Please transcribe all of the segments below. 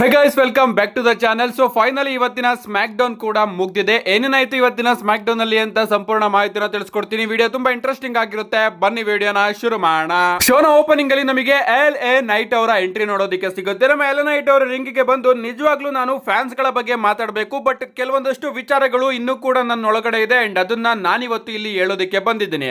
High guys, welcome back to the channel. So finally ಇವತ್ತಿನ SmackDown ಕೂಡ ಮುಗ್ದಿದೆ. ಏನೇನಾಯ್ತು ಇವತ್ತಿನ ಸ್ಮ್ಯಾಕ್ ಡೌನ್ ಅಲ್ಲಿ ಅಂತ ಸಂಪೂರ್ಣ ಮಾಹಿತಿನ ತಿಳಿಸ್ಕೊಡ್ತೀನಿ. ವಿಡಿಯೋ ತುಂಬಾ ಇಂಟ್ರೆಸ್ಟಿಂಗ್ ಆಗಿರುತ್ತೆ. ಬನ್ನಿ ವಿಡಿಯೋನ ಶುರು ಮಾಡೋಣ. ಶೋನ ಓಪನಿಂಗ್ ಅಲ್ಲಿ ನಮಗೆ LA ನೈಟ್ ಅವರ ಎಂಟ್ರಿ ನೋಡೋದಕ್ಕೆ ಸಿಗುತ್ತೆ. ನಮ್ಮ LA ನೈಟ್ ಅವರ ರಿಂಗ್ ಗೆ ಬಂದು ನಿಜವಾಗ್ಲೂ ನಾನು ಫ್ಯಾನ್ಸ್ ಗಳ ಬಗ್ಗೆ ಮಾತಾಡಬೇಕು, ಬಟ್ ಕೆಲವೊಂದಷ್ಟು ವಿಚಾರಗಳು ಇನ್ನೂ ಕೂಡ ನನ್ನ ಒಳಗಡೆ ಇದೆ ಅಂಡ್ ಅದನ್ನ ನಾನಿವತ್ತು ಇಲ್ಲಿ ಹೇಳೋದಕ್ಕೆ ಬಂದಿದ್ದೀನಿ.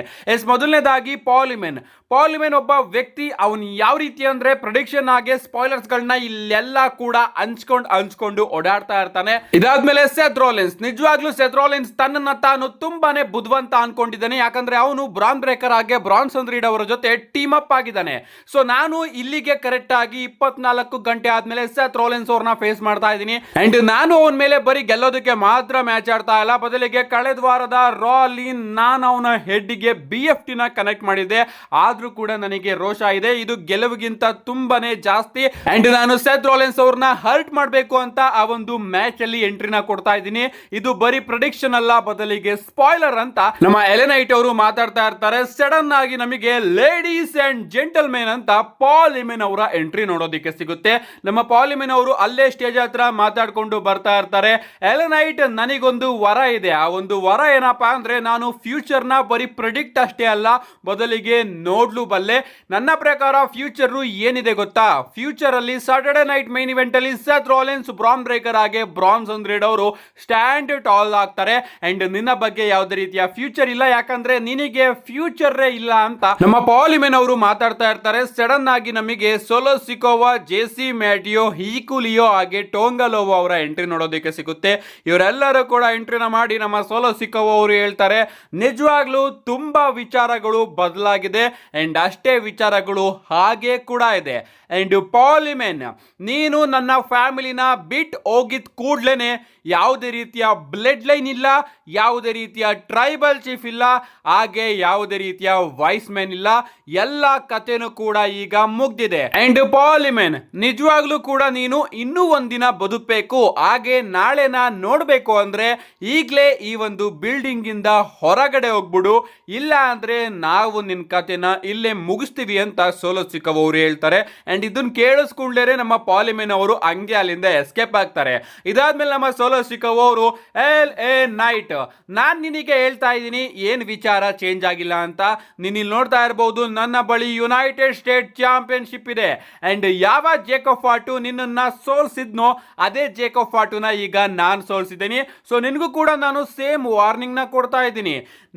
ಮೊದಲನೇದಾಗಿ ಪಾಲಿಮೆನ್ ಒಬ್ಬ ವ್ಯಕ್ತಿ. ಅವನು ಯಾವ ರೀತಿ ಅಂದ್ರೆ ಪ್ರೊಡಿಕ್ಷನ್ ಆಗಿ ಸ್ಪಾಯ್ಲರ್ಸ್ ಗಳನ್ನ ಇಲ್ಲೆಲ್ಲ ಕೂಡ ಹಂಚ್ಕೊಂಡು ಓಡಾಡ್ತಾ ಇರ್ತಾನೆ. ಇದಾದ್ಮೇಲೆ ಸೆತ್ ರೋಲಿನ್ಸ್, ನಿಜವಾಗ್ಲೂ ಸೆತ್ ರೋಲಿನ್ಸ್ ತನ್ನನ್ನ ತಾನು ತುಂಬಾನೇ ಬುದ್ಧಿವಂತ ಅನ್ಕೊಂಡಿದ್ದಾನೆ. ಯಾಕಂದ್ರೆ ಅವನು ಬ್ರಾನ್ ಬ್ರೇಕರ್ ಆಗಿ ಬ್ರಾನ್ಸನ್ ರೀಡ್ ಅವರ ಜೊತೆ ಟೀಮ್ ಅಪ್ ಆಗಿದ್ದಾನೆ. ಸೊ ನಾನು ಇಲ್ಲಿಗೆ ಕರೆಕ್ಟ್ ಆಗಿ 24 ಗಂಟೆ ಆದ್ಮೇಲೆ ಸೆತ್ ರೋಲಿನ್ಸ್ ಅವ್ರನ್ನ ಫೇಸ್ ಮಾಡ್ತಾ ಇದ್ದೀನಿ. ಅಂಡ್ ನಾನು ಅವನ ಮೇಲೆ ಬರೀ ಗೆಲ್ಲೋದಕ್ಕೆ ಮಾತ್ರ ಮ್ಯಾಚ್ ಆಡ್ತಾ ಇಲ್ಲ, ಬದಲಿಗೆ ಕಳೆದ ವಾರದ ರಾ ಅಲ್ಲಿ ನಾನು ಅವನ ಹೆಡ್ ಗೆ BFT ನ ಕನೆಕ್ಟ್ ಮಾಡಿದ್ದೆ. ಆದ್ರೂ ಕೂಡ ನನಗೆ ರೋಷ ಇದೆ. ಇದು ಗೆಲುವಿಗಿಂತ ತುಂಬಾನೇ ಜಾಸ್ತಿ. ಅಂಡ್ ನಾನು ಸೆತ್ ರೋಲಿನ್ಸ್ ಅವ್ರನ್ನ ಹರ್ಟ್ ಮಾಡಬೇಕು ಅಂತ ಆ ಒಂದು ಮ್ಯಾಚ್ ಅಲ್ಲಿ ಎಂಟ್ರಿನ ಕೊಡ್ತಾ ಇದ್ದೀನಿ. ಇದು ಬರೀ ಪ್ರೆಡಿಕ್ಷನ್ ಅಲ್ಲ, ಬದಲಿಗೆ ಸ್ಪಾಯ್ಲರ್ ಅಂತ ನಮ್ಮ LA ನೈಟ್ ಅವರು ಮಾತಾಡ್ತಾ ಇರ್ತಾರೆ. ಸಡನ್ ಆಗಿ ನಮಗೆ ಲೇಡೀಸ್ ಅಂಡ್ ಜೆಂಟಲ್ಮೆನ್ ಅಂತ ಪಾಲಿಮೆನ್ ಅವರ ಎಂಟ್ರಿ ನೋಡೋದಕ್ಕೆ ಸಿಗುತ್ತೆ. ನಮ್ಮ ಪಾಲಿಮೆನ್ ಅವರು ಅಲ್ಲೇ ಸ್ಟೇಜ್ ಹತ್ರ ಮಾತಾಡ್ಕೊಂಡು ಬರ್ತಾ ಇರ್ತಾರೆ. LA ನೈಟ್, ನನಗೊಂದು ವರ ಇದೆ. ಆ ಒಂದು ವರ ಏನಪ್ಪಾ ಅಂದ್ರೆ ನಾನು ಫ್ಯೂಚರ್ ನ ಬರೀ ಪ್ರೆಡಿಕ್ಟ್ ಅಷ್ಟೇ ಅಲ್ಲ, ಬದಲಿಗೆ ನೋಡ್ಲು ಬಲ್ಲೆ. ನನ್ನ ಪ್ರಕಾರ ಫ್ಯೂಚರ್ ಏನಿದೆ ಗೊತ್ತಾ? ಫ್ಯೂಚರ್ ಅಲ್ಲಿ ಸಾಟರ್ಡೆ ನೈಟ್ ಮೈನ್ ಇವೆಂಟ್ ಅಲ್ಲಿ ಸೆತ್ ರೋಲಿನ್ಸ್ ಬ್ರಾನ್ ಬ್ರೇಕರ್ ಆಗಿ ಬ್ರಾನ್ಸನ್ ರೀಡ್ ಅವರು ಸ್ಟ್ಯಾಂಡ್ ಟಾಲ್ ಆಗ್ತಾರೆ. ಅಂಡ್ ನಿನ್ನ ಬಗ್ಗೆ ಯಾವುದೇ ರೀತಿಯ ಫ್ಯೂಚರ್ ಇಲ್ಲ, ಯಾಕಂದ್ರೆ ನಿನಗೆ ಫ್ಯೂಚರ್ ಇಲ್ಲ ಅಂತ ನಮ್ಮ ಪಾಲಿಮೆನ್ ಅವರು ಮಾತಾಡ್ತಾ ಇರ್ತಾರೆ. ಸಡನ್ ಆಗಿ ನಮಗೆ ಸೋಲೋ ಸಿಕೋವಾ, JC ಮ್ಯಾಟಿಯೋ, ಹೀಕುಲಿಯೋ ಹಾಗೆ ಟೋಂಗಲೋವೋ ಅವರ ಎಂಟ್ರಿ ನೋಡೋದಕ್ಕೆ ಸಿಗುತ್ತೆ. ಇವರೆಲ್ಲರೂ ಕೂಡ ಎಂಟ್ರಿನ ಮಾಡಿ ನಮ್ಮ ಸೋಲೋ ಸಿಕೋವಾ ಅವರು ಹೇಳ್ತಾರೆ, ನಿಜವಾಗ್ಲೂ ತುಂಬಾ ವಿಚಾರಗಳು ಬದಲಾಗಿದೆ ಅಂಡ್ ಅಷ್ಟೇ ವಿಚಾರಗಳು ಹಾಗೆ ಕೂಡ ಇದೆ. ಅಂಡ್ ಪಾಲಿಮೆನ್, ನೀನು ನನ್ನ ಫ್ಯಾಮಿಲಿನ ಬಿಟ್ ಹೋಗಿದ್ ಕೂಡ್ಲೇನೆ ಯಾವುದೇ ರೀತಿಯ ಬ್ಲಡ್ ಲೈನ್ ಇಲ್ಲ, ಯಾವುದೇ ರೀತಿಯ ಟ್ರೈಬಲ್ ಚೀಫ್ ಇಲ್ಲ, ಹಾಗೆ ಯಾವುದೇ ರೀತಿಯ ವೈಸ್ ಮ್ಯಾನ್ ಇಲ್ಲ. ಎಲ್ಲ ಕಥೆನೂ ಕೂಡ ಈಗ ಮುಗ್ದಿದೆ. ಅಂಡ್ ಪಾಲಿಮೆನ್, ನಿಜವಾಗ್ಲೂ ಕೂಡ ನೀನು ಇನ್ನೂ ಒಂದಿನ ಬದುಕಬೇಕು. ಹಾಗೆ ನಾಳೆನ ನೋಡ್ಬೇಕು ಅಂದ್ರೆ ಈಗಲೇ ಈ ಒಂದು ಬಿಲ್ಡಿಂಗ್ ಇಂದ ಹೊರಗಡೆ ಹೋಗ್ಬಿಡು, ಇಲ್ಲ ಅಂದ್ರೆ ನಾವು ನಿನ್ ಕಥೆನ ಇಲ್ಲೇ ಮುಗಿಸ್ತೀವಿ ಅಂತ ಸೋಲೋ ಸಿಕೋವಾ ಅವರು ಹೇಳ್ತಾರೆ. ಅಂಡ್ ಇದನ್ನ ಕೇಳಿಸ್ಕೊಂಡ್ಲೇನೆ ನಮ್ಮ ಪಾಲಿಮೆನ್ ಅವರು ಹಂಗೆ ಅಲ್ಲಿಂದ ಎಸ್ಕೇಪ್ ಆಗ್ತಾರೆ. ಇದಾದ್ಮೇಲೆ ನಮ್ಮ ಸೋಲೋ ಸಿಕೋವಾ ಅವರು, LA ನೈಟ್, ನಾನ್ ನಿನಗೆ ಹೇಳ್ತಾ ಇದ್ದೀನಿ ಏನ್ ವಿಚಾರ ಚೇಂಜ್ ಆಗಿಲ್ಲ ಅಂತ. ನೀನ್ ಇಲ್ಲಿ ನೋಡ್ತಾ ಇರಬಹುದು, ನನ್ನ ಬಳಿ ಯುನೈಟೆಡ್ ಸ್ಟೇಟ್ ಚಾಂಪಿಯನ್ಶಿಪ್ ಇದೆ. ಅಂಡ್ ಯಾವ ಜೇಕಬ್ ಫಾಟು ನಿನ್ನನ್ನ ಸೋಲ್ಸಿದ್ನೋ ಅದೇ ಜೇಕಬ್ ಫಾಟುನ ಈಗ ನಾನ್ ಸೋಲ್ಸಿದ್ದೀನಿ. ಸೊ ನಿನಗೂ ಕೂಡ ನಾನು ಸೇಮ್ ವಾರ್ನಿಂಗ್ ನ ಕೊಡ್ತಾ ಇದ್ದೀನಿ.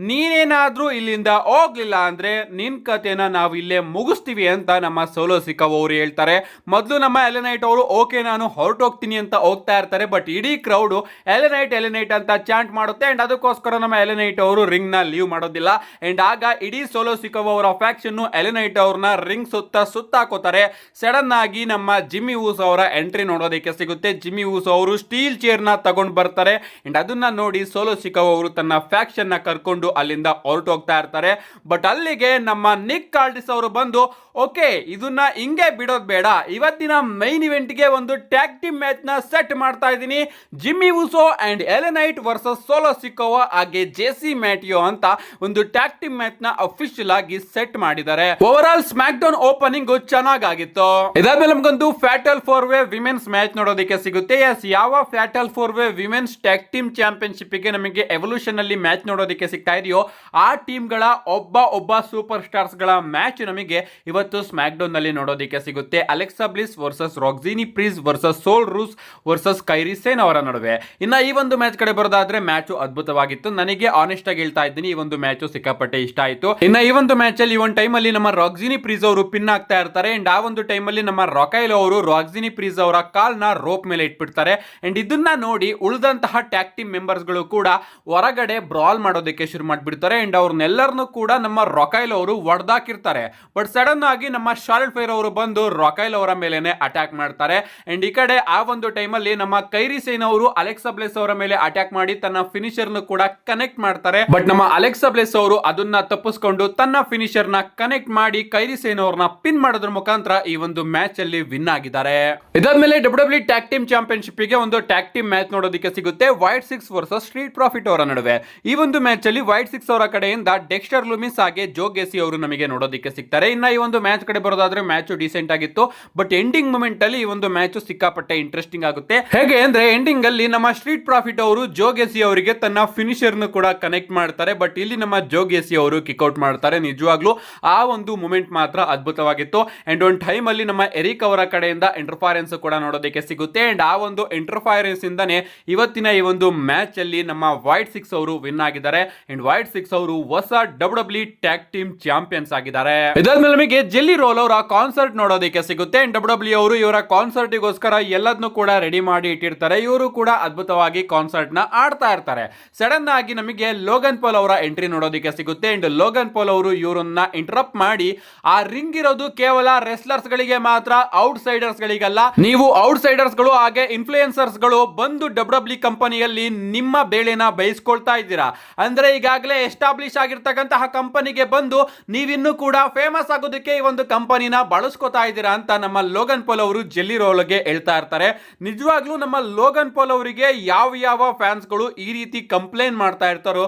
ನೀನೇನಾದ್ರೂ ಇಲ್ಲಿಂದ ಹೋಗ್ಲಿಲ್ಲ ಅಂದ್ರೆ ನಿನ್ ಕಥೆನ ನಾವು ಇಲ್ಲೇ ಮುಗಿಸ್ತೀವಿ ಅಂತ ನಮ್ಮ ಸೋಲೋ ಸಿಕೋವಾ ಅವರು ಹೇಳ್ತಾರೆ. ಮೊದಲು ನಮ್ಮ LA ನೈಟ್ ಅವರು ಓಕೆ ನಾನು ಹೊರಟೋಗ್ತೀನಿ ಅಂತ ಹೋಗ್ತಾ ಇರ್ತಾರೆ, ಬಟ್ ಇಡೀ ಕ್ರೌಡ್ LA ನೈಟ್ ಅಂತ ಚಾಂಟ್ ಮಾಡುತ್ತೆ. ಅಂಡ್ ಅದಕ್ಕೋಸ್ಕರ ನಮ್ಮ LA ನೈಟ್ ಅವರು ರಿಂಗ್ ನ ಲೀವ್ ಮಾಡೋದಿಲ್ಲ. ಅಂಡ್ ಆಗ ಇಡೀ ಸೋಲೋ ಸಿಕೋವಾ ಅವರ ಫ್ಯಾಕ್ಷನ್ LA ನೈಟ್ ಅವ್ರನ್ನ ರಿಂಗ್ ಸುತ್ತಾಕೋತಾರೆ. ಸಡನ್ ಆಗಿ ನಮ್ಮ ಜಿಮ್ಮಿ ಊಸೋ ಅವರ ಎಂಟ್ರಿ ನೋಡೋದಕ್ಕೆ ಸಿಗುತ್ತೆ. ಜಿಮ್ಮಿ ಊಸೋ ಅವರು ಸ್ಟೀಲ್ ಚೇರ್ ನ ತಗೊಂಡು ಬರ್ತಾರೆ. ಅಂಡ್ ಅದನ್ನ ನೋಡಿ ಸೋಲೋ ಸಿಕೋವಾ ಅವರು ತನ್ನ ಫ್ಯಾಕ್ಷನ್ ನ ಕರ್ಕೊಂಡು ಅಲ್ಲಿಂದ ಹೊರಟೋಗ್ತಾ ಇರ್ತಾರೆ. ಬಟ್ ಅಲ್ಲಿಗೆ ನಮ್ಮ ನಿಕ್ ಕಾರ್ಡಿಸ್ ಅವರು ಬಂದು, ಓಕೆ ಇದನ್ನ ಹಿಂಗೆ ಬಿಡೋದು ಬೇಡ, ಇವತ್ತಿನ ಮೈನ್ ಇವೆಂಟ್ ಗೆ ಒಂದು ಟ್ಯಾಗ್ ಟೀಮ್ ಮ್ಯಾಚ್ ನ ಸೆಟ್ ಮಾಡ್ತಾ ಇದ್ದೀನಿ. Jimmy Uso and LA Knight versus Solo Sikoa ಹಾಗೆ JC ಮ್ಯಾಟಿಯೋ ಅಂತ ಒಂದು ಟ್ಯಾಗ್ ಟೀಮ್ ಮ್ಯಾಚ್ ನ ಅಫಿಷಿಯಲ್ ಆಗಿ ಸೆಟ್ ಮಾಡಿದ್ದಾರೆ. Overall SmackDown opening ಚೆನ್ನಾಗಿತ್ತು. ಇದಾದ್ಮೇಲೆ ನಮಗೊಂದು ಫ್ಯಾಟಲ್ 4-ವೇ ವಿಮೆನ್ಸ್ ಮ್ಯಾಚ್ ನೋಡೋದಕ್ಕೆ ಸಿಗುತ್ತೆ. ಯಾವ ಫ್ಯಾಟಲ್ 4-ವೇ ವಿಮೆನ್ಸ್ ಟ್ಯಾಗ್ ಟೀಮ್ ಚಾಂಪಿಯನ್ಶಿಪ್ ಗೆ ನಮಗೆ ಎವಲ್ಯೂಷನ್ ಅಲ್ಲಿ ಮ್ಯಾಚ್ ನೋಡೋದಕ್ಕೆ ಸಿಗ್ತಾ ಇದೆಯೋ ಆ ಟೀಮ್ ಗಳ ಒಬ್ಬ ಸೂಪರ್ ಸ್ಟಾರ್ಸ್ ಗಳ ಮ್ಯಾಚ್ ನಮಗೆ ಇವತ್ತು ಸ್ಮ್ಯಾಕ್ ಡೌನ್ ನಲ್ಲಿ ನೋಡೋದಕ್ಕೆ ಸಿಗುತ್ತೆ. ಅಲೆಕ್ಸಾ ಬ್ಲಿಸ್ ವರ್ಸಸ್ ರಾಕ್ಸಿನಿ ಪ್ರೀಸ್ ವರ್ಸಸ್ ಸೋಲ್ ರೂಸ್ ವರ್ಸಸ್ ಕೈರಿ ಸೇನ್ ಅವರ ನಡುವೆ. ಇನ್ನ ಈ ಒಂದು ಮ್ಯಾಚ್ ಕಡೆ ಬರೋದಾದ್ರೆ ಮ್ಯಾಚ್ ಅದ್ಭುತವಾಗಿತ್ತು. ನನಗೆ ಆನೆಸ್ಟ್ ಆಗಿ ಹೇಳ್ತಾ ಇದ್ದೀನಿ, ಈ ಒಂದು ಮ್ಯಾಚ್ ಸಿಕ್ಕಾಪಟ್ಟೆ ಇಷ್ಟ ಆಯ್ತು. ಇನ್ನ ಈ ಒಂದು ಮ್ಯಾಚ್ ಅಲ್ಲಿ ಒಂದು ಟೈಮ್ ಅಲ್ಲಿ ನಮ್ಮ ರಾಕ್ಸಿನಿ ಪ್ರೀಸ್ ಅವರು ಪಿನ್ ಆಗ್ತಾ ಇರ್ತಾರೆ. ಅಂಡ್ ಆ ಒಂದು ಟೈಮ್ ಅಲ್ಲಿ ನಮ್ಮ ರೊಕೈಲೋ ಅವರು ರಾಕ್ಸಿನಿ ಪ್ರೀಸ್ ಅವರ ಕಾಲ್ನ ರೋಪ್ ಮೇಲೆ ಇಟ್ಬಿಡ್ತಾರೆ. ಅಂಡ್ ಇದನ್ನ ನೋಡಿ ಉಳಿದಂತಹ ಟ್ಯಾಗ್ ಟೀಮ್ ಮೆಂಬರ್ಸ್ ಗಳು ಕೂಡ ಹೊರಗಡೆ ಬ್ರಾಲ್ ಮಾಡೋದಕ್ಕೆ ಶುರು ಮಾಡ್ಬಿಡ್ತಾರೆ. ಅಂಡ್ ಅವ್ರನ್ನೆಲ್ಲರನ್ನು ಕೂಡ ನಮ್ಮ ರೊಕೈಲೋ ಅವರು ಹೊಡೆದಾಕಿರ್ತಾರೆ. ಬಟ್ ಸಡನ್ ಆಗಿ ನಮ್ಮ ಶಾರ್ಲೆಟ್ ಫೈರ್ ಅವರು ಬಂದು ರೊಕೈಲೋ ಅವರ ಮೇಲೆನೆ ಅಟ್ಯಾಕ್ ಮಾಡ್ತಾರೆ. ಅಂಡ್ ಈ ಕಡೆ ಆ ಒಂದು ಟೈಮ್ ಅಲ್ಲಿ ನಮ್ಮ ಕೈರಿ ಸೇನ್ ಅವರು ಅಲೆಕ್ಸಾ ಬ್ಲೆಸ್ ಅವರ ಮೇಲೆ ಅಟ್ಯಾಕ್ ಮಾಡಿ ತನ್ನ ಫಿನಿಶರ್ ನ ಕೂಡ ಕನೆಕ್ಟ್ ಮಾಡ್ತಾರೆ. ಬಟ್ ನಮ್ಮ ಅಲೆಕ್ಸಾ ಬ್ಲೆಸ್ ಅವರು ಅದನ್ನ ತಪ್ಪಿಸ್ಕೊಂಡು ತನ್ನ ಫಿನಿಶರ್ ನ ಕನೆಕ್ಟ್ ಮಾಡಿ ಕೈರಿ ಸೇನ್ ಅವ್ರನ್ನ ಪಿನ್ ಮಾಡೋದ್ರ ಮುಖಾಂತರ ಈ ಒಂದು ಮ್ಯಾಚ್ ಅಲ್ಲಿ ವಿನ್ ಆಗಿದ್ದಾರೆ. ಇದಾದ್ಮೇಲೆ WWE ಟ್ಯಾಗ್ ಟೀಮ್ ಚಾಂಪಿಯನ್ಶಿಪ್ ಗೆ ಒಂದು ಟ್ಯಾಗ್ ಟೀಮ್ ಮ್ಯಾಚ್ ನೋಡೋದಕ್ಕೆ ಸಿಗುತ್ತೆ. ವೈಟ್ 6 ವರ್ಸಸ್ ಸ್ಟ್ರೀಟ್ ಪ್ರಾಫಿಟ್ ಅವರ ನಡುವೆ. ಈ ಒಂದು ಮ್ಯಾಚ್ ಅಲ್ಲಿ ವೈಟ್ 6 ಅವರ ಕಡೆಯಿಂದ ಡೆಕ್ಸ್ಟರ್ ಲೂಮಿಸ್ ಹಾಗೆ ಜೋ ಗೆಸಿ ಅವರು ನಮಗೆ ನೋಡೋದಕ್ಕೆ ಸಿಗ್ತಾರೆ. ಇನ್ನ ಈ ಒಂದು ಮ್ಯಾಚ್ ಕಡೆ ಬರೋದಾದ್ರೆ ಮ್ಯಾಚ್ ಡಿಸೆಂಟ್ ಆಗಿತ್ತು, ಬಟ್ ಎಂಡಿಂಗ್ ಮೂಮೆಂಟ್ ಅಲ್ಲಿ ಈ ಒಂದು ಮ್ಯಾಚ್ ಮ್ಯಾಚ್ ಸಿಕ್ಕಾಪಟ್ಟೆ ಇಂಟ್ರೆಸ್ಟಿಂಗ್ ಆಗುತ್ತೆ. ಹೇಗೆ ಅಂದ್ರೆ ಎಂಡಿಂಗ್ ಅಲ್ಲಿ ನಮ್ಮ ಸ್ಟ್ರೀಟ್ ಪ್ರಾಫಿಟ್ ಅವರು ಜೋಗೆಸಿ ಅವರಿಗೆ ತನ್ನ ಫಿನಿಶರ್ ಕೂಡ ಕನೆಕ್ಟ್ ಮಾಡ್ತಾರೆ. ಬಟ್ ಇಲ್ಲಿ ನಮ್ಮ ಜೋಗೆಸಿ ಅವರು ಕಿಕ್ಔಟ್ ಮಾಡ್ತಾರೆ. ನಿಜವಾಗ್ಲೂ ಆ ಒಂದು ಮೂಮೆಂಟ್ ಮಾತ್ರ ಅದ್ಭುತವಾಗಿತ್ತು. ಅಂಡ್ ಒಂದು ಟೈಮ್ ಅಲ್ಲಿ ನಮ್ಮ ಎರಿಕ್ ಅವರ ಕಡೆಯಿಂದ ಇಂಟರ್ಫರೆನ್ಸ್ ಕೂಡ ನೋಡೋದಕ್ಕೆ ಸಿಗುತ್ತೆ. ಅಂಡ್ ಆ ಒಂದು ಇಂಟರ್ಫರೆನ್ಸ್ ಇಂದಾನೆ ಇವತ್ತಿನ ಈ ಒಂದು ಮ್ಯಾಚ್ ಅಲ್ಲಿ ನಮ್ಮ ವೈಟ್ ಸಿಕ್ಸ್ ಅವರು ವಿನ್ ಆಗಿದ್ದಾರೆ. ಅಂಡ್ ವೈಟ್ ಸಿಕ್ಸ್ ಅವರು ಹೊಸ ಡಬ್ಲ್ಯೂ ಟ್ಯಾಗ್ ಟೀಮ್ ಚಾಂಪಿಯನ್ಸ್ ಆಗಿದ್ದಾರೆ. ಇದಾದ್ಮೇಲೆ ನಮಗೆ ಜೆಲ್ಲಿ ರೋಲ್ ಅವರ ಕಾನ್ಸರ್ಟ್ ನೋಡೋದಕ್ಕೆ ಸಿಗುತ್ತೆ. ಅಂಡ್ ಡಬ್ಲ್ಯೂ ಅವರು ಇವರ ಕಾನ್ಸರ್ಟ್ ಗೋಸ್ಕರ ಎಲ್ಲದನ್ನು ಕೂಡ ರೆಡಿ ಮಾಡಿ ಇಟ್ಟಿರ್ತಾರೆ. ಇವರು ಕೂಡ ಅದ್ಭುತವಾಗಿ ಕಾನ್ಸರ್ಟ್ ನ ಆಡ್ತಾ ಇರ್ತಾರೆ. ಸಡನ್ ಆಗಿ ನಮಗೆ ಲೋಗನ್ ಪಾಲ್ ಅವರ ಎಂಟ್ರಿ ನೋಡೋದಕ್ಕೆ ಸಿಗುತ್ತೆ. ಅಂಡ್ ಲೋಗನ್ ಪಾಲ್ ಅವರು ಇವರನ್ನ ಇಂಟರಪ್ಟ್ ಮಾಡಿ, ಆ ರಿಂಗ್ ಇರೋದು ಕೇವಲ ರೆಸ್ಲರ್ಸ್ ಗಳಿಗೆ ಮಾತ್ರ, ಔಟ್ ಸೈಡರ್ಸ್ ಗಳಿಗಲ್ಲ. ನೀವು ಔಟ್ ಸೈಡರ್ಸ್ ಗಳು ಹಾಗೆ ಇನ್ಫ್ಲೂಯೆನ್ಸರ್ಸ್ ಗಳು ಬಂದು ಡಬ್ಲ್ಯೂ ಕಂಪನಿಯಲ್ಲಿ ನಿಮ್ಮ ಬೇಳೆನ ಬಯಸ್ಕೊಳ್ತಾ ಇದ್ದೀರಾ ಅಂದ್ರೆ ಈಗಾಗಲೇ ಎಸ್ಟಾಬ್ಲಿಷ್ ಆಗಿರ್ತಕ್ಕಂತಹ ಕಂಪನಿಗೆ ಬಂದು ನೀವಿನ್ನೂ ಕೂಡ ಫೇಮಸ್ ಆಗೋದಕ್ಕೆ ಈ ಒಂದು ಕಂಪನಿನ ಬಳಸ್ಕೊತಾ ಇದ್ದೀರಾ ಅಂತ ನಮ್ಮ ಲೋಗನ್ ಪಾಲ್ ಅವರು ಜೆಲ್ಲಿ ರೋಲ್ಗೆ ಹೇಳ್ತಾ ಇರ್ತಾರೆ. ನಿಜವಾಗ್ಲೂ ನಮ್ಮ ಲೋಗನ್ ಪಾಲ್ ಅವರಿಗೆ ಯಾವ ಫ್ಯಾನ್ಸ್ ಗಳು ಈ ರೀತಿ ಕಂಪ್ಲೇಂಟ್ ಮಾಡ್ತಾ ಇರ್ತಾರೋ,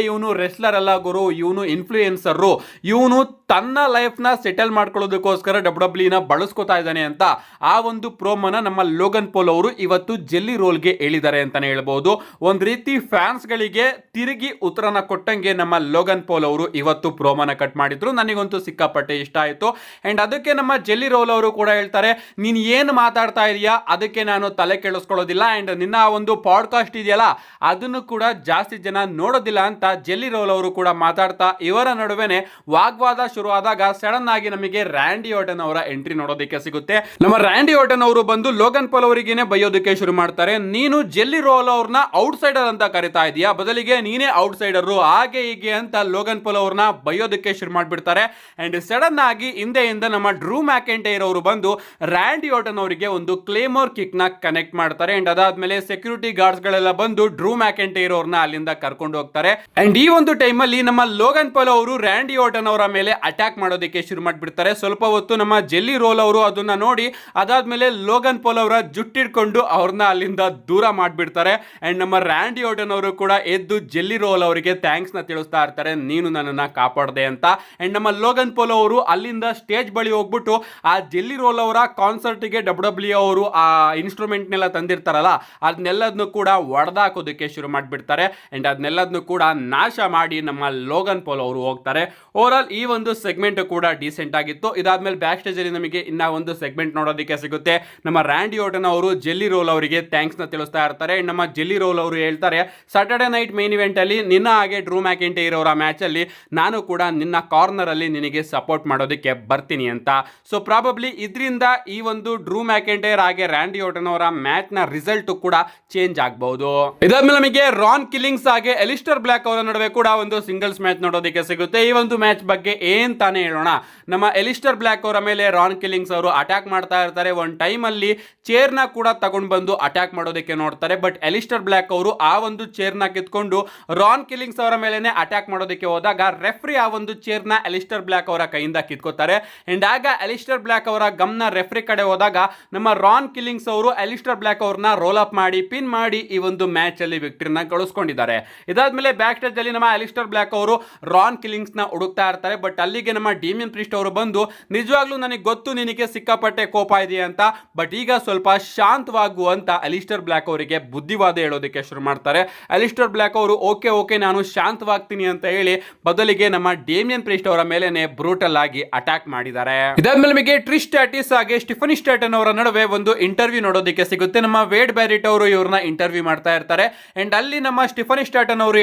ಇವನು ರೆಸ್ಲರ್ ಅಲ್ಲ ಗುರು, ಇವನು ಇನ್ಫ್ಲೂಯೆನ್ಸರ್, ಇವನು ತನ್ನ ಲೈಫ್ ನ ಸೆಟಲ್ ಮಾಡ್ಕೊಳ್ಳೋದಕ್ಕೋಸ್ಕರ ಡಬ್ಲ್ಯೂ ನ ಬಳಸ್ಕೊತಾ ಇದ್ದಾನೆ ಅಂತ ಆ ಒಂದು ಪ್ರೋಮೋನ ನಮ್ಮ ಲೋಗನ್ ಪಾಲ್ ಅವರು ಇವತ್ತು ಜೆಲ್ಲಿ ರೋಲ್ಗೆ ಹೇಳಿದ್ದಾರೆ ಅಂತಾನೆ ಹೇಳ್ಬಹುದು. ಒಂದ್ ರೀತಿ ಫ್ಯಾನ್ಸ್ ಗಳಿಗೆ ತಿರುಗಿ ಉತ್ತರನ ಕೊಟ್ಟಂಗೆ ನಮ್ಮ ಲೋಗನ್ ಪಾಲ್ ಅವರು ಇವತ್ತು ಪ್ರೋಮೋನ ಕಟ್ ಮಾಡಿದ್ರು. ನನಗಂತೂ ಸಿಕ್ಕಾಪಟ್ಟೆ ಇಷ್ಟ ಆಯ್ತು. ಅಂಡ್ ಅದಕ್ಕೆ ನಮ್ಮ ಜೆಲ್ಲಿ ರೋಲ್ ಅವರು ಕೂಡ ಹೇಳ್ತಾರೆ, ನೀನ್ ಏನು ಮಾತಾಡ್ತಾ ಇದೀಯಾ ಅದಕ್ಕೆ ನಾನು ತಲೆ ಕೆಡಿಸ್ಕೊಳ್ಳೋದಿಲ್ಲ. ಅಂಡ್ ನಿನ್ನ ಒಂದು ಪಾಡ್ಕಾಸ್ಟ್ ಇದೆಯಲ್ಲ ಅದನ್ನು ಕೂಡ ಜಾಸ್ತಿ ಜನ ನೋಡೋದಿಲ್ಲ ಅಂತ ಜೆಲ್ಲಿ ರೋಲ್ ಅವರು ಕೂಡ ಮಾತಾಡ್ತಾ ಇವರ ನಡುವೆನೆ ವಾಗ್ವಾದ ಶುರುವಾದಾಗ ಸಡನ್ ಆಗಿ ನಮಗೆ ರ್ಯಾಂಡಿ ಆರ್ಟನ್ ಅವರ ಎಂಟ್ರಿ ನೋಡೋದಕ್ಕೆ ಸಿಗುತ್ತೆ. ನಮ್ಮ ರ್ಯಾಂಡಿ ಆರ್ಟನ್ ಅವರು ಬಂದು ಲೋಗನ್ ಪಾಲ್ ಅವರಿಗೇನೆ ಬೈಯೋದಕ್ಕೆ ಶುರು ಮಾಡ್ತಾರೆ. ನೀನು ಜೆಲ್ಲಿ ರೋಲ್ ಅವ್ರನ್ನ ಔಟ್ ಸೈಡರ್ ಅಂತ ಕರಿತಾ ಇದೀಯಾ, ಬದಲಿಗೆ ನೀನೇ ಔಟ್ ಸೈಡರ್ ಹಾಗೆ ಹೀಗೆ ಅಂತ ಲೋಗನ್ ಪಾಲ್ ಅವ್ರನ್ನ ಬೈಯೋದಕ್ಕೆ ಶುರು ಮಾಡ್ಬಿಡ್ತಾರೆ. ಅಂಡ್ ಸಡನ್ ಆಗಿ ಹಿಂದೆಯಿಂದ ನಮ್ಮ ಡ್ರೂ ಮ್ಯಾಕೆಂಟೈರ್ ಅವರು ಬಂದು ರ್ಯಾಂಡಿ ಆರ್ಟನ್ ಅವರಿಗೆ ಒಂದು ಕ್ಲೇಮೋರ್ ಕಿಕ್ ನ ಕನೆಕ್ಟ್ ಮಾಡ್ತಾರೆ. ಅಂಡ್ ಅದಾದ್ಮೇಲೆ ಸೆಕ್ಯೂರಿಟಿ ಗಾರ್ಡ್ಸ್ ಗಳೆಲ್ಲ ಬಂದು ಡ್ರೂ ಮ್ಯಾಕೆಂಟೈರ್ ಅವ್ರನ್ನ ಅಲ್ಲಿಂದ ಕರ್ಕೊಂಡು ಹೋಗ್ತಾರೆ. ಅಂಡ್ ಈ ಒಂದು ಟೈಮ್ ಅಲ್ಲಿ ನಮ್ಮ ಲೋಗನ್ ಪಾಲ್ ಅವರು ರ್ಯಾಂಡಿ ಆರ್ಟನ್ ಅವರ ಮೇಲೆ ಅಟ್ಯಾಕ್ ಮಾಡೋದಕ್ಕೆ ಶುರು ಮಾಡ್ಬಿಡ್ತಾರೆ. ಸ್ವಲ್ಪ ಹೊತ್ತು ನಮ್ಮ ಜೆಲ್ಲಿ ರೋಲ್ ಅವರು ಅದನ್ನ ನೋಡಿ ಅದಾದ್ಮೇಲೆ ಲೋಗನ್ ಪಾಲ್ ಅವರ ಜುಟ್ಟಿಡ್ಕೊಂಡು ಅವ್ರನ್ನ ಅಲ್ಲಿಂದ ದೂರ ಮಾಡ್ಬಿಡ್ತಾರೆ. ಅಂಡ್ ನಮ್ಮ ರ್ಯಾಂಡಿ ಆರ್ಟನ್ ಅವರು ಕೂಡ ಎದ್ದು ಜೆಲ್ಲಿ ರೋಲ್ ಅವರಿಗೆ ಥ್ಯಾಂಕ್ಸ್ ನ ತಿಳಿಸ್ತಾ ಇರ್ತಾರೆ, ನೀನು ನನ್ನನ್ನ ಕಾಪಾಡದೆ ಅಂತ. ಅಂಡ್ ನಮ್ಮ ಲೋಗನ್ ಪಾಲ್ ಅವರು ಅಲ್ಲಿಂದ ಸ್ಟೇಜ್ ಬಳಿ ಹೋಗ್ಬಿಟ್ಟು ಆ ಜೆಲ್ಲಿ ರೋಲ್ ಅವರ ಕಾನ್ಸರ್ಟ್ ಗೆ ಡಬ್ಲ್ಯೂ ಅವರು ಆ ಇನ್ಸ್ಟ್ರೂಮೆಂಟ್ ನೆಲ್ಲ ತಂದಿರ್ತಾರಲ್ಲ ಅದನ್ನೆಲ್ಲದನ್ನು ಕೂಡ ಒಡೆದಾಕೋದಕ್ಕೆ ಶುರು ಮಾಡ್ಬಿಡ್ತಾರೆ. ಅಂಡ್ ಅದನ್ನೆಲ್ಲದನ್ನು ಕೂಡ ನಾಶ ಮಾಡಿ ನಮ್ಮ ಲೋಗನ್ ಪಾಲ್ ಅವರು ಹೋಗ್ತಾರೆ. ಓವರ್ ಆಲ್ ಈ ಒಂದು ಸೆಗ್ಮೆಂಟ್ ಕೂಡ ಡೀಸೆಂಟ್ ಆಗಿತ್ತು. ಇದಾದ್ಮೇಲೆ ಬ್ಯಾಕ್ ಸ್ಟೇಜ್ ಅಲ್ಲಿ ನಮಗೆ ಇನ್ನ ಒಂದು ಸೆಗ್ಮೆಂಟ್ ನೋಡೋದಕ್ಕೆ ಸಿಗುತ್ತೆ. ನಮ್ಮ ರ್ಯಾಂಡಿ ಆರ್ಟನ್ ಅವರು ಜೆಲ್ಲಿ ರೋಲ್ ಅವರಿಗೆ ಥ್ಯಾಂಕ್ಸ್ ನ ತಿಳಿಸ್ತಾ ಇರ್ತಾರೆ. ನಮ್ಮ ಜೆಲ್ಲಿ ರೋಲ್ ಅವರು ಹೇಳ್ತಾರೆ, ಸಾಟರ್ಡೆ ನೈಟ್ ಮೇನ್ ಇವೆಂಟ್ ಅಲ್ಲಿ ನಿನ್ನ ಹಾಗೆ ಡ್ರೂ ಮ್ಯಾಕೆಂಟೈರ್ ಅವರ ಮ್ಯಾಚ್ ಅಲ್ಲಿ ನಾನು ಕೂಡ ನಿನ್ನ ಕಾರ್ನರ್ ಅಲ್ಲಿ ನಿನಗೆ ಸಪೋರ್ಟ್ ಮಾಡೋದಕ್ಕೆ ಬರ್ತೀನಿ ಅಂತ. ಸೊ ಪ್ರಾಬಬ್ಲಿ ಇದರಿಂದ ಈ ಒಂದು ಡ್ರೂ ಮ್ಯಾಕೆಂಟೈರ್ ಹಾಗೆ ರ್ಯಾಂಡಿ ಆರ್ಟನ್ ಅವರ ಮ್ಯಾಚ್ ನ ರಿಸಲ್ಟ್ ಕೂಡ ಚೇಂಜ್ ಆಗಬಹುದು. ಇದಾದ್ಮೇಲೆ ನಮಗೆ ರಾನ್ ಕಿಲ್ಲಿಂಗ್ಸ್ ಹಾಗೆ ಎಲಿಸ್ಟರ್ ಬ್ಲ್ಯಾಕ್ ಅವರ ನಡುವೆ ಕೂಡ ಒಂದು ಸಿಂಗಲ್ಸ್ ಮ್ಯಾಚ್ ನೋಡೋದಕ್ಕೆ ಸಿಗುತ್ತೆ. ಈ ಒಂದು ಮ್ಯಾಚ್ ಬಗ್ಗೆ ಏನ್ ತಾನೇ ಹೇಳೋಣ. ನಮ್ಮ ಎಲಿಸ್ಟರ್ ಬ್ಲ್ಯಾಕ್ ಅವರ ಮೇಲೆ ರಾನ್ ಕಿಲ್ಲಿಂಗ್ಸ್ ಅವರು ಅಟ್ಯಾಕ್ ಮಾಡ್ತಾ ಇರ್ತಾರೆ. ಒಂದು ಟೈಮ್ ಅಲ್ಲಿ ಚೇರ್ ನ ಕೂಡ ತಗೊಂಡು ಬಂದು ಅಟ್ಯಾಕ್ ಮಾಡೋದಕ್ಕೆ ನೋಡ್ತಾರೆ. ಬಟ್ ಎಲಿಸ್ಟರ್ ಬ್ಲ್ಯಾಕ್ ಅವರು ಆ ಒಂದು ಚೇರ್ ನ ಕಿತ್ಕೊಂಡು ರಾನ್ ಕಿಲ್ಲಿಂಗ್ಸ್ ಅವರ ಮೇಲೆನೆ ಅಟ್ಯಾಕ್ ಮಾಡೋದಕ್ಕೆ ಹೋದಾಗ ರೆಫ್ರಿ ಆ ಒಂದು ಚೇರ್ ನ ಎಲಿಸ್ಟರ್ ಬ್ಲ್ಯಾಕ್ ಅವರ ಕೈಯಿಂದ ಕಿತ್ಕೋತಾರೆ. ಅಂಡ್ ಆಗ ಎಲಿಸ್ಟರ್ ಬ್ಲ್ಯಾಕ್ ಅವರ ಗಮನ ರೆಫ್ರಿ ಕಡೆ ಹೋದಾಗ ನಮ್ಮ ರಾನ್ ಕಿಲ್ಲಿಂಗ್ಸ್ ಅವರು ಎಲಿಸ್ಟರ್ ಬ್ಲ್ಯಾಕ್ ಅವ್ರನ್ನ ರೋಲ್ ಅಪ್ ಮಾಡಿ ಪಿನ್ ಮಾಡಿ ಈ ಒಂದು ಮ್ಯಾಚ್ ಅಲ್ಲಿ ವಿಕ್ಟರಿನ ಗಳಿಸ್ಕೊಂಡಿದ್ದಾರೆ. ಇದಾದ್ಮೇಲೆ ಬ್ಯಾಕ್ ಸ್ಟೇಜ್ ಅಲ್ಲಿ ನಮ್ಮ ಎಲಿಸ್ಟರ್ ಬ್ಲ್ಯಾಕ್ ಅವರು ರಾನ್ ಕಿಲ್ಲಿಂಗ್ಸ್ ನ ಹುಡುಕ್ತಾ ಇರ್ತಾರೆ. ಬಟ್ ಅಲ್ಲಿಗೆ ನಮ್ಮ ಡೇಮಿಯನ್ ಪ್ರಿಸ್ಟ್ ಅವರು ಬಂದು, ನಿಜವಾಗ್ಲೂ ನನಗೆ ಗೊತ್ತು ನಿನಗೆ ಸಿಕ್ಕಾಪಟ್ಟೆ ಕೋಪ ಇದೆ ಅಂತ, ಬಟ್ ಈಗ ಸ್ವಲ್ಪ ಶಾಂತವಾಗು ಅಂತ ಎಲಿಸ್ಟರ್ ಬ್ಲ್ಯಾಕ್ ಅವರಿಗೆ ಬುದ್ಧಿವಾದ ಹೇಳೋದಕ್ಕೆ ಶುರು ಮಾಡ್ತಾರೆ. ಎಲಿಸ್ಟರ್ ಬ್ಲ್ಯಾಕ್ ಅವರು ಓಕೆ ನಾನು ಶಾಂತವಾಗ್ತೀನಿ ಅಂತ ಹೇಳಿ ಬದಲಿಗೆ ನಮ್ಮ ಡೇಮಿಯನ್ ಪ್ರಿಸ್ಟ್ ಅವರ ಮೇಲೆನೆ ಬ್ರೂಟಲ್ ಆಗಿ ಅಟ್ಯಾಕ್ ಮಾಡಿದ್ದಾರೆ. ಇದಾದ್ಮೇಲೆ ನಮಗೆ ಟ್ರಿಶ್ ಸ್ಟ್ರಾಟಸ್ ಹಾಗೆ ಸ್ಟಿಫನಿ ಸ್ಟ್ರಾಟನ್ ಅವರ ನಡುವೆ ಒಂದು ಇಂಟರ್ವ್ಯೂ ನೋಡೋದಕ್ಕೆ ಸಿಗುತ್ತೆ. ನಮ್ಮ ವೇಡ್ ಬ್ಯಾರಿಟ್ ಅವರು ಇವ್ರನ್ನ ಇಂಟರ್ವ್ಯೂ ಮಾಡ್ತಾ ಇರ್ತಾರೆ. ಅಂಡ್ ಅಲ್ಲಿ ನಮ್ಮ ಸ್ಟಿಫನಿ ಸ್ಟ್ರಾಟನ್ ಅವರು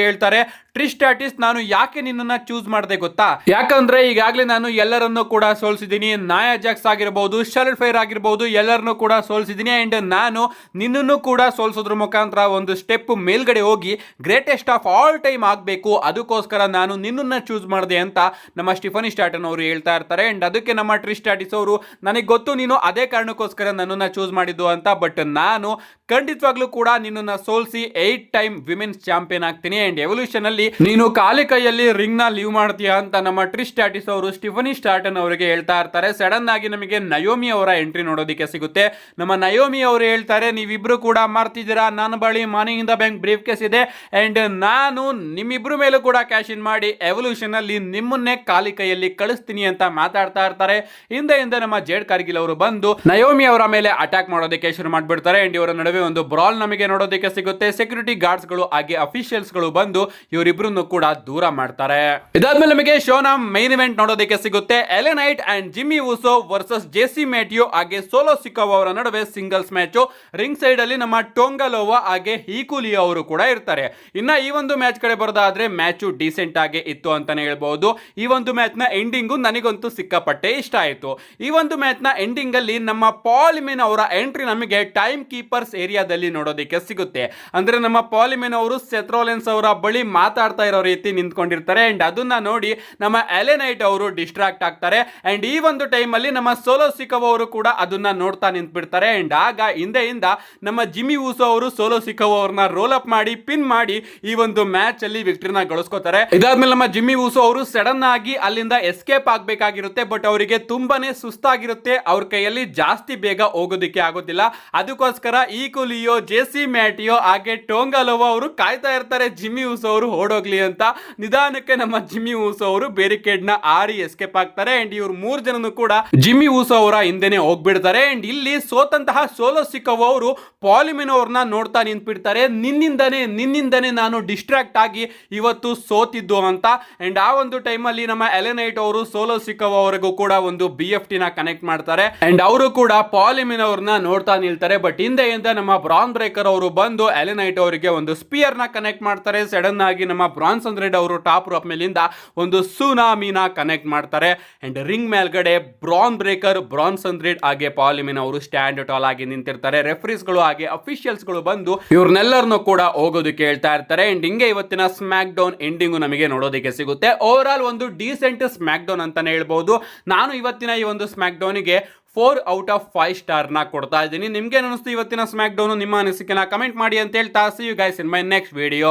ಹೇಳ್ತಾರೆ, ಟ್ರಿಶ್ ಸ್ಟ್ರಾಟಸ್ ನಾನು ಯಾಕೆ ನಿನ್ನನ್ನ ಚೂಸ್ ಮಾಡಿದೆ ಗೊತ್ತಾ, ಯಾಕಂದ್ರೆ ಈಗಾಗಲೇ ನಾನು ಎಲ್ಲರನ್ನು ಕೂಡ ಸೋಲ್ಸಿದ್ದೀನಿ. ನಾಯಾ ಜಾಕ್ಸ್ ಆಗಿರಬಹುದು, ಶಾರ್ಲಟ್ ಫೈರ್ ಆಗಿರಬಹುದು, ಎಲ್ಲರನ್ನು ಕೂಡ ಸೋಲ್ಸಿದ್ದೀನಿ. ಅಂಡ್ ನಾನು ನಿನ್ನನ್ನು ಕೂಡ ಸೋಲ್ಸೋದ್ರ ಮುಖಾಂತರ ಒಂದು ಸ್ಟೆಪ್ ಮೇಲ್ಗಡೆ ಹೋಗಿ ಗ್ರೇಟೆಸ್ಟ್ ಆಫ್ ಆಲ್ ಟೈಮ್ ಆಗಬೇಕು, ಅದಕ್ಕೋಸ್ಕರ ನಾನು ನಿನ್ನನ್ನ ಚೂಸ್ ಮಾಡಿದೆ ಅಂತ ನಮ್ಮ ಸ್ಟಿಫನಿ ಸ್ಟ್ರಾಟನ್ ಅವರು ಹೇಳ್ತಾ ಇರ್ತಾರೆ. ಅಂಡ್ ಅದಕ್ಕೆ ನಮ್ಮ ಟ್ರಿಶ್ ಸ್ಟ್ರಾಟಸ್ ಅವರು, ನನಗೆ ಗೊತ್ತು ನೀನು ಅದೇ ಕಾರಣಕ್ಕೋಸ್ಕರ ನನ್ನನ್ನ ಚೂಸ್ ಮಾಡಿದ್ದು ಅಂತ, ಬಟ್ ನಾನು ಖಂಡಿತವಾಗ್ಲೂ ಕೂಡ ನಿನ್ನನ್ನ ಸೋಲ್ಸಿ 8 ಟೈಮ್ ವಿಮೆನ್ಸ್ ಚಾಂಪಿಯನ್ ಆಗ್ತೀನಿ. ಅಂಡ್ ಎವಲ್ಯೂಷನ್ ಅಲ್ಲಿ ನೀನು ಖಾಲಿ ಕೈಯಲ್ಲಿ ರಿಂಗ್ ನ ಲೀವ್ ಮಾಡ್ತೀಯಾ ಅಂತ ನಮ್ಮ ಟ್ರಿಶ್ ಸ್ಟ್ರಾಟಸ್ ಅವರು ಸ್ಟಿಫನಿ ಸ್ಟ್ರಾಟನ್ ಅವರಿಗೆ ಹೇಳ್ತಾ ಇರ್ತಾರೆ. ಸಡನ್ ಆಗಿ ನಮಗೆ ನಯೋಮಿ ಅವರ ಎಂಟ್ರಿ ನೋಡೋದಕ್ಕೆ ಸಿಗುತ್ತೆ. ನಮ್ಮ ನಯೋಮಿ ಅವರು ಹೇಳ್ತಾರೆ, ನೀವಿಬ್ರು ಕೂಡ ಮಾಡ್ತಿದ್ದೀರಾ, ನನ್ನ ಬಳಿ money in the bank briefcase ಇದೆ ಅಂಡ್ ನಾನು ನಿಮ್ಮಿಬ್ರು ಮೇಲೂ ಕೂಡ ಕ್ಯಾಶ್ ಇನ್ ಮಾಡಿ ಎವಲ್ಯೂಷನ್ ಅಲ್ಲಿ ನಿಮ್ಮನ್ನೇ ಖಾಲಿ ಕೈಯಲ್ಲಿ ಕಳಿಸ್ತೀನಿ ಅಂತ ಮಾತಾಡ್ತಾ ಇರ್ತಾರೆ. ಹಿಂದೆ ನಮ್ಮ ಜೇಡ್ ಕಾರ್ಗಿಲ್ ಅವರು ಬಂದು ನಯೋಮಿ ಅವರ ಮೇಲೆ ಅಟ್ಯಾಕ್ ಮಾಡೋದಕ್ಕೆ ಶುರು ಮಾಡ್ಬಿಡ್ತಾರೆ. ಅಂಡ್ ಇವರ ನಡುವೆ ಒಂದು ಬ್ರಾಲ್ ನಮಗೆ ನೋಡೋದಕ್ಕೆ ಸಿಗುತ್ತೆ. ಸೆಕ್ಯೂರಿಟಿ ಗಾರ್ಡ್ಸ್ ಗಳು ಹಾಗೆ ಅಫಿಷಿಯಲ್ಸ್ ಗಳು ಬಂದು ಇವರಿಬ್ರನ್ನು ಕೂಡ ದೂರ ಮಾಡ್ತಾರೆ. ಇದಾದ್ಮೇಲೆ ನಮಗೆ ಶೋನ ಮೈನ್ ಇವೆಂಟ್ ನೋಡೋದಕ್ಕೆ ಸಿಗುತ್ತೆ. L A Knight and Jimmy Uso versus J C Mateo ಹಾಗೆ ಸೋಲೋ ಸಿಕೋವಾ ಅವರ ನಡುವೆ ಸಿಂಗಲ್ಸ್ ಮ್ಯಾಚ್. ರಿಂಗ್ ಸೈಡ್ ಅಲ್ಲಿ ನಮ್ಮ ಟೊಂಗಲೋವಾ ಹಾಗೆ ಹೀಕುಲಿಯೋ ಅವರು ಕೂಡ ಇರ್ತಾರೆ. ಇನ್ನ ಈ ಒಂದು ಮ್ಯಾಚ್ ಕಡೆ ಬರೋದಾದ್ರೆ ಮ್ಯಾಚ್ ಡೀಸೆಂಟ್ ಆಗಿ ಇತ್ತು ಅಂತಾನೆ ಹೇಳ್ಬಹುದು. ಈ ಒಂದು ಮ್ಯಾಚ್ ನ ಎಂಡಿಂಗು ನನಗಂತೂ ಸಿಕ್ಕಾಪಟ್ಟೆ ಇಷ್ಟ ಆಯ್ತು. ಈ ಒಂದು ಮ್ಯಾಚ್ ನ ಎಂಡಿಂಗ್ ಅಲ್ಲಿ ನಮ್ಮ ಪಾಲಿಮೆನ್ ಅವರ ಎಂಟ್ರಿ ನಮಗೆ ಟೈಮ್ ಕೀಪರ್ಸ್ ಏರಿಯಾದಲ್ಲಿ ನೋಡೋದಕ್ಕೆ ಸಿಗುತ್ತೆ. ಅಂದ್ರೆ ನಮ್ಮ ಪಾಲಿಮೆನ್ ಅವರು ಸೆತ್ರೋಲೆನ್ಸ್ ಅವರ ಬಳಿ ಮಾತಾಡ್ತಾ ಇರೋ ರೀತಿ ನಿಂತ್ಕೊಂಡಿರ್ತಾರೆ. ಅಂಡ್ ಅದನ್ನ ನೋಡಿ ನಮ್ಮ ಎಲೆನೈಟ್ ಅವರು ಡಿಸ್ಟ್ರಾಕ್ಟ್ ಆಗ್ತಾರೆ. ಅಂಡ್ ಈ ಒಂದು ಟೈಮ್ ಅಲ್ಲಿ ನಮ್ಮ ಸೋಲೋ ಸಿಕೋವಾ ಅವರು ಕೂಡ ಅದನ್ನ ನೋಡ್ತಾ ನಿಂತ್ಬಿಡ್ತಾರೆ. ಅಂಡ್ ಆಗ ಹಿಂದೆಯಿಂದ ನಮ್ಮ ಜಿಮ್ಮಿ ಊಸೋ ಅವರು ಸೋಲೋ ಸಿಕೋವಾ ಅವ್ರನ್ನ ರೋಲ್ ಅಪ್ ಮಾಡಿ ಪಿನ್ ಮಾಡಿ ಈ ಒಂದು ಮ್ಯಾಚ್ ಅಲ್ಲಿ ವಿಕ್ಟರಿನ ಗಳಿಸ್ಕೋತಾರೆ. ಇದಾದ್ಮೇಲೆ ನಮ್ಮ ಜಿಮ್ಮಿ ಊಸೋ ಅವರು ಸಡನ್ ಆಗಿ ಅಲ್ಲಿಂದ ಎಸ್ಕೇಪ್ ಆಗ್ಬೇಕಾಗಿರುತ್ತೆ. ಬಟ್ ಅವರಿಗೆ ತುಂಬಾನೇ ಸುಸ್ತಾಗಿರುತ್ತೆ. ಅವ್ರ ಕೈಯಲ್ಲಿ ಜಾಸ್ತಿ ಬೇಗ ಹೋಗೋದಿಕ್ಕೆ ಆಗೋದಿಲ್ಲ. ಅದಕ್ಕೋಸ್ಕರ ಈಕುಲಿಯೋ, ಜೆಸಿ ಮ್ಯಾಟಿಯೋ ಹಾಗೆ ಟೊಂಗಲೋವಾ ಅವರು ಕಾಯ್ತಾ ಇರ್ತಾರೆ ಜಿಮ್ಮಿ ಊಸೋ ಅವರು ಓಡೋಗ್ಲಿ ಅಂತ. ನಿಧಾನಕ್ಕೆ ನಮ್ಮ ಜಿಮ್ಮಿ ಊಸೋ ಅವರು ಬ್ಯಾರಿಕೇಡ್ ನ ಆರಿ ಎಸ್ಕೇಪ್ ಆಗ್ತಾರೆ. ಅಂಡ್ ಇವ್ರು 3 ಜನನು ಕೂಡ ಜಿಮ್ಮಿ ಊಸೋ ಅವರ ಹಿಂದೆನೆ ಹೋಗ್ಬಿಡ್ತಾರೆ. ಅಂಡ್ ಇಲ್ಲಿ ಸೋತಂತಹ ಸೋಲೋ ಸಿಕೋವಾ ಅವರು ಪಾಲಿಮೆನ್ ಅವ್ರನ್ನ ನೋಡ್ತಾ ನಿಂತ್ಬಿಡ್ತಾರೆ. ನಿನ್ನಿಂದನೇ ನಾನು ಡಿಸ್ಟ್ರಾಕ್ಟ್ ಆಗಿ ಇವತ್ತು ಸೋತಿದ್ದು ಅಂತ. ಅಂಡ್ ಆ ಒಂದು ಟೈಮ್ ಅಲ್ಲಿ ನಮ್ಮ ಎಲೆನೈಟ್ ಅವರು ಸೋಲೋ ಸಿಕೋವಾ ಅವರಿಗೂ ಕೂಡ ಒಂದು BFT ನ ಕನೆಕ್ಟ್ ಮಾಡ್ತಾರೆ. ಅಂಡ್ ಅವರು ಕೂಡ ಪಾಲಿಮೆನ್ ಅವ್ರನ್ನ ನೋಡ್ತಾ ನಿಲ್ತಾರೆ. ಬಟ್ ಹಿಂದೆಯಿಂದ ನಮ್ಮ ಬ್ರಾನ್ ಬ್ರೇಕರ್ ಅವರು ಬಂದು ಎಲೆನೈಟ್ ಅವರಿಗೆ ಒಂದು ಸ್ಪಿಯರ್ ನ ಕನೆಕ್ಟ್ ಮಾಡ್ತಾರೆ. ಸಡನ್ ಆಗಿ ನಮ್ಮ ಬ್ರಾನ್ಸನ್ ರೆಡ್ ಅವರು ಟಾಪ್ ರೋಪ್ ಮೇಲಿಂದ ಒಂದು ಸುನಾಮಿನ ಕನೆಕ್ಟ್ ಮಾಡ್ತಾರೆ. ಅಂಡ್ ರಿಂಗ್ ಮೇಲ್ಗಡೆ ಬ್ರಾನ್ ಬ್ರೇಕರ್, ಬ್ರಾನ್ಸನ್ ರೆಡ್ ಹಾಗೆ ಪಾಲಿಮೆನ್ ಅವರು ಸ್ಟ್ಯಾಂಡ್ ಟಾಲ್ ಆಗಿ ನಿಂತಿರ್ತಾರೆ. ರೆಫರೀಸ್ ಗಳು ಹಾಗೆ ಅಫಿಷಿಯಲ್ಸ್ ಗಳು ಬಂದು ಇವ್ರನ್ನೆಲ್ಲರನ್ನು ಕೂಡ ಹೋಗೋದಕ್ಕೆ ಹೇಳ್ತಾ ಇರ್ತಾರೆ. ಅಂಡ್ ಹಿಂಗೆ ಇವತ್ತಿನ ಸ್ಮ್ಯಾಕ್ ಡೌನ್ ಎಂಡಿಂಗು ನಮಗೆ ನೋಡೋದಕ್ಕೆ ಸಿಗುತ್ತೆ. ಓವರ್ ಆಲ್ ಒಂದು ಡೀಸೆಂಟ್ ಸ್ಮ್ಯಾಕ್ ಡೌನ್ ಅಂತಾನೆ ಹೇಳ್ಬಹುದು. ನಾನು ಇವತ್ತಿನ ಈ ಒಂದು ಸ್ಮ್ಯಾಕ್ ಡೌನಿಗೆ 4 ಔಟ್ ಆಫ್ 5 ಸ್ಟಾರ್ ನ ಕೊಡ್ತಾ ಇದ್ದೀನಿ. ನಿಮ್ಗೆ ಅನಿಸ್ತು ಇವತ್ತಿನ ಸ್ಮ್ಯಾಕ್ ಡೌನ್? ನಿಮ್ಮ ಅನಿಸಿಕೆನ ಕಮೆಂಟ್ ಮಾಡಿ ಅಂತ ಹೇಳ್ತಾ, see you guys in my next video.